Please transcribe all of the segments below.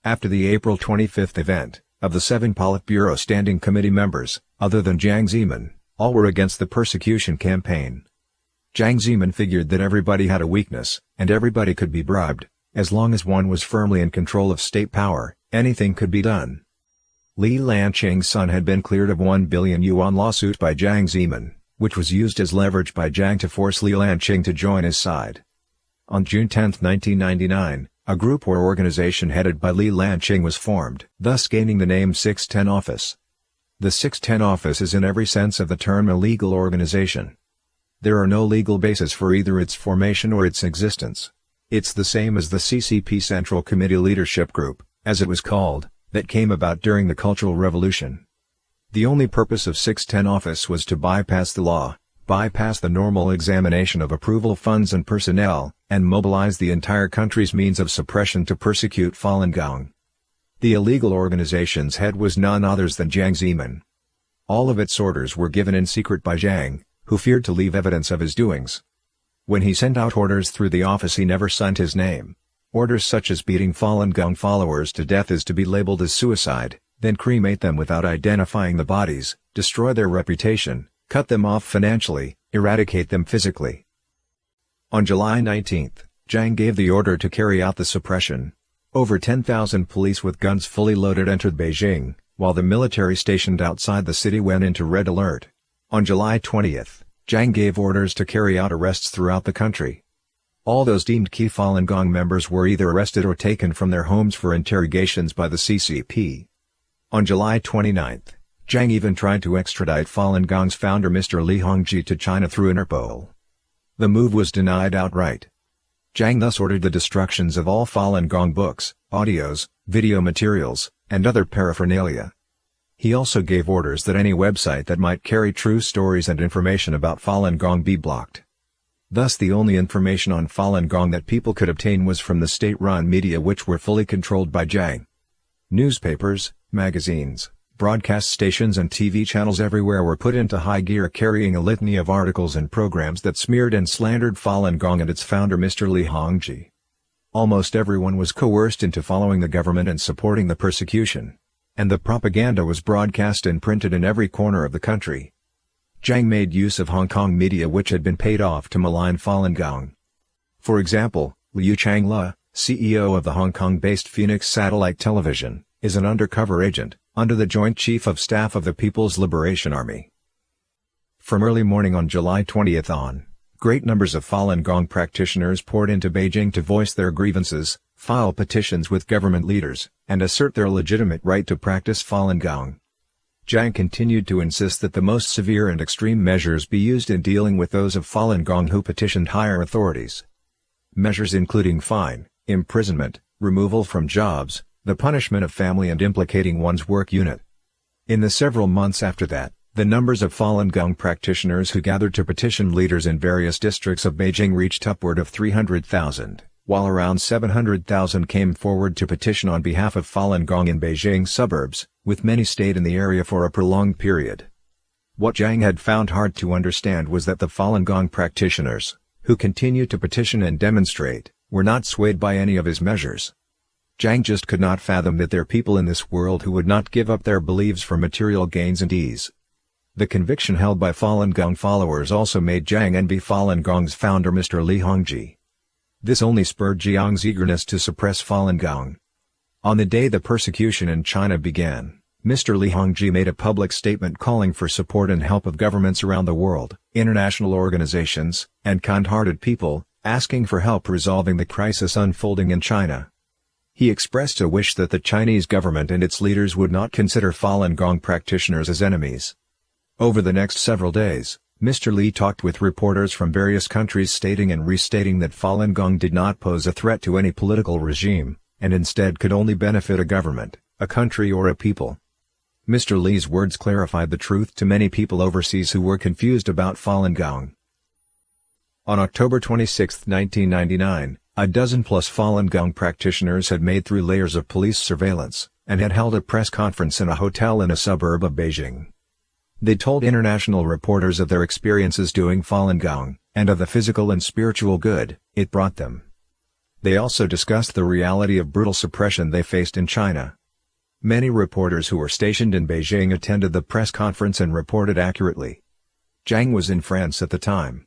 After the April 25 event, of the 7 Politburo Standing Committee members, other than Jiang Zemin, all were against the persecution campaign. Jiang Zemin figured that everybody had a weakness, and everybody could be bribed. As long as one was firmly in control of state power, anything could be done. Li Lanqing's son had been cleared of 1 billion yuan lawsuit by Jiang Zemin, which was used as leverage by Jiang to force Li Lanqing to join his side. On June 10, 1999, a group or organization headed by Li Lanqing was formed, thus gaining the name 610 Office. The 610 Office is in every sense of the term a legal organization. There are no legal basis for either its formation or its existence. It's the same as the CCP Central Committee Leadership Group, as it was called, that came about during the Cultural Revolution. The only purpose of 610 Office was to bypass the law, bypass the normal examination of approval funds and personnel, and mobilize the entire country's means of suppression to persecute Falun Gong. The illegal organization's head was none other than Jiang Zemin. All of its orders were given in secret by Jiang, who feared to leave evidence of his doings. When he sent out orders through the office, he never signed his name. Orders such as beating Falun Gong followers to death is to be labeled as suicide, then cremate them without identifying the bodies, destroy their reputation, cut them off financially, eradicate them physically. On July 19, Jiang gave the order to carry out the suppression. Over 10,000 police with guns fully loaded entered Beijing, while the military stationed outside the city went into red alert. On July 20, Jiang gave orders to carry out arrests throughout the country. All those deemed key Falun Gong members were either arrested or taken from their homes for interrogations by the CCP. On July 29, Jiang even tried to extradite Falun Gong's founder Mr. Li Hongzhi to China through Interpol. The move was denied outright. Jiang thus ordered the destructions of all Falun Gong books, audios, video materials, and other paraphernalia. He also gave orders that any website that might carry true stories and information about Falun Gong be blocked. Thus the only information on Falun Gong that people could obtain was from the state-run media, which were fully controlled by Jiang. Newspapers, magazines, broadcast stations and TV channels everywhere were put into high gear, carrying a litany of articles and programs that smeared and slandered Falun Gong and its founder Mr. Li Hongzhi. Almost everyone was coerced into following the government and supporting the persecution. And the propaganda was broadcast and printed in every corner of the country. Jiang made use of Hong Kong media which had been paid off to malign Falun Gong. For example, Liu Changle, CEO of the Hong Kong-based Phoenix Satellite Television, is an undercover agent, under the Joint Chief of Staff of the People's Liberation Army. From early morning on July 20 on, great numbers of Falun Gong practitioners poured into Beijing to voice their grievances, file petitions with government leaders, and assert their legitimate right to practice Falun Gong. Jiang continued to insist that the most severe and extreme measures be used in dealing with those of Falun Gong who petitioned higher authorities. Measures including fine, imprisonment, removal from jobs, the punishment of family and implicating one's work unit. In the several months after that, the numbers of Falun Gong practitioners who gathered to petition leaders in various districts of Beijing reached upward of 300,000. While around 700,000 came forward to petition on behalf of Falun Gong in Beijing suburbs, with many stayed in the area for a prolonged period. What Jiang had found hard to understand was that the Falun Gong practitioners, who continued to petition and demonstrate, were not swayed by any of his measures. Jiang just could not fathom that there are people in this world who would not give up their beliefs for material gains and ease. The conviction held by Falun Gong followers also made Jiang envy Falun Gong's founder Mr. Li Hongzhi. This only spurred Jiang's eagerness to suppress Falun Gong. On the day the persecution in China began, Mr. Li Hongzhi made a public statement calling for support and help of governments around the world, international organizations, and kind-hearted people, asking for help resolving the crisis unfolding in China. He expressed a wish that the Chinese government and its leaders would not consider Falun Gong practitioners as enemies. Over the next several days, Mr. Li talked with reporters from various countries stating and restating that Falun Gong did not pose a threat to any political regime, and instead could only benefit a government, a country or a people. Mr. Li's words clarified the truth to many people overseas who were confused about Falun Gong. On October 26, 1999, a dozen-plus Falun Gong practitioners had made through layers of police surveillance, and had held a press conference in a hotel in a suburb of Beijing. They told international reporters of their experiences doing Falun Gong, and of the physical and spiritual good it brought them. They also discussed the reality of brutal suppression they faced in China. Many reporters who were stationed in Beijing attended the press conference and reported accurately. Jiang was in France at the time.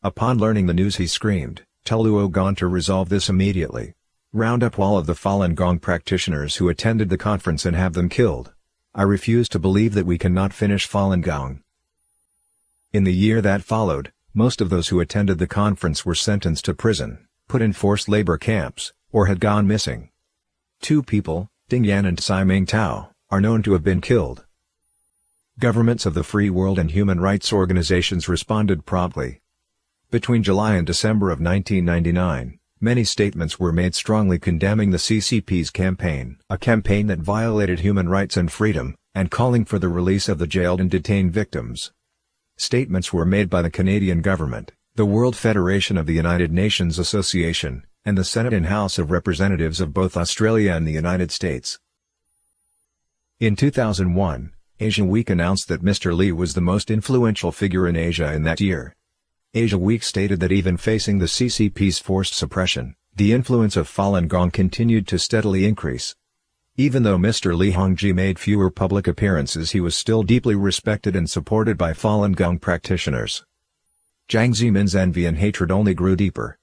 Upon learning the news he screamed, "Tell Luo Gong to resolve this immediately. Round up all of the Falun Gong practitioners who attended the conference and have them killed. I refuse to believe that we cannot finish Falun Gong." In the year that followed, most of those who attended the conference were sentenced to prison, put in forced labor camps, or had gone missing. 2 people, Ding Yan and Tsai Ming-Tao, are known to have been killed. Governments of the free world and human rights organizations responded promptly. Between July and December of 1999, many statements were made strongly condemning the CCP's campaign, a campaign that violated human rights and freedom, and calling for the release of the jailed and detained victims. Statements were made by the Canadian government, the World Federation of the United Nations Association, and the Senate and House of Representatives of both Australia and the United States. In 2001, Asia Week announced that Mr. Lee was the most influential figure in Asia in that year. Asia Week stated that even facing the CCP's forced suppression, the influence of Falun Gong continued to steadily increase. Even though Mr. Li Hongji made fewer public appearances, he was still deeply respected and supported by Falun Gong practitioners. Jiang Zemin's envy and hatred only grew deeper.